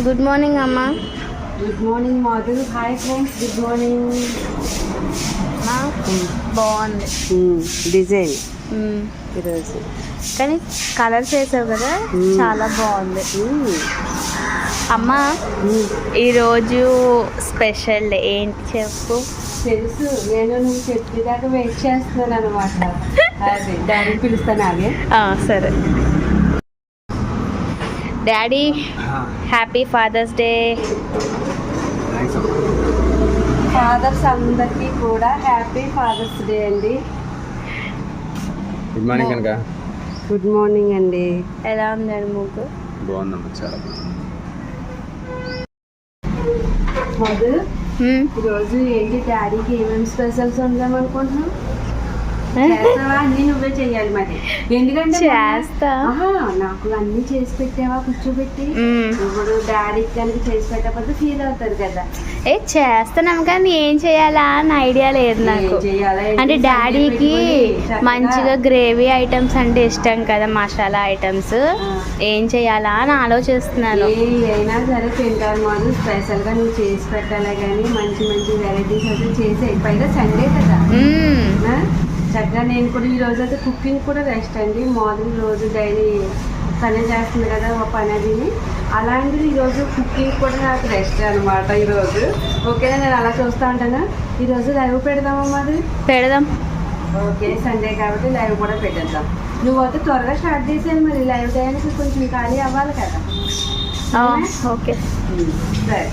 Good morning అమ్మా. Good morning Madhu. Hi friends, good morning. బాగుంది design ఈరోజు, కానీ కలర్స్ వేసావు కదా చాలా బాగుంది అమ్మా. ఈరోజు స్పెషల్ డే ఏంటి చెప్పు. తెలుసు, నేను నువ్వు చెప్పేదాకా వెయిట్ చేస్తున్నాను అనమాట. అదే డాడీ పిలుస్తాను అదే. సరే daddy, happy father's day. Fathers అందరికీ కూడా హ్యాపీ ఫాదర్స్ డే అండి. గుడ్ మార్నింగ్ కనుక. గుడ్ మార్నింగ్ అండి. ఎలా ఉందండి ముగ్గు? బాగుందమ్మా, చాలా బాగుంది. మధు, ఈరోజు ఏంటి డాడీకి ఏమేమి స్పెషల్స్ ఉందాం అనుకుంటున్నావు? చేస్తావా? అన్నీ నువ్వే చెయ్యాలి మరి, ఎందుకంటే చేస్తా. నాకు అన్ని చేసి పెట్టావా కూర్చోబెట్టి? ఇప్పుడు డాడీకి కనుక చేసి పెట్టకపోతే ఫీల్ అవుతారు కదా. చేస్తున్నాం కానీ ఏం చేయాలా అని ఐడియా లేదు నాకు. అంటే డాడీకి మంచిగా గ్రేవీ ఐటమ్స్ అంటే ఇష్టం కదా, మసాలా ఐటమ్స్. ఏం చేయాలా అని ఆలోచిస్తున్నాను. అయినా సరే తింటారు మాది, స్పెషల్గా నువ్వు చేసి పెట్టాలి కానీ మంచి మంచి వెరైటీస్ అయితే చేసి పైగా సండే కదా. చక్కగా నేను కూడా ఈరోజు అయితే కుకింగ్ కూడా రెస్ట్ అండి. మార్నింగ్ రోజు డైలీ పని చేస్తుంది కదా ఒక పని అది, అలాంటిది ఈరోజు కుకింగ్ కూడా నాకు రెస్ట్ అనమాట ఈరోజు. ఓకేనా, నేను అలా చూస్తూ ఉంటాను. ఈరోజు లైవ్ పెడదామా మరి? పెడదాం. ఓకే, సండే కాబట్టి లైవ్ కూడా పెట్టేద్దాం. నువ్వు అయితే త్వరగా స్టార్ట్ చేసేది మరి, లైవ్ టైంకి కొంచెం ఖాళీ అవ్వాలి కదా. ఓకే సరే.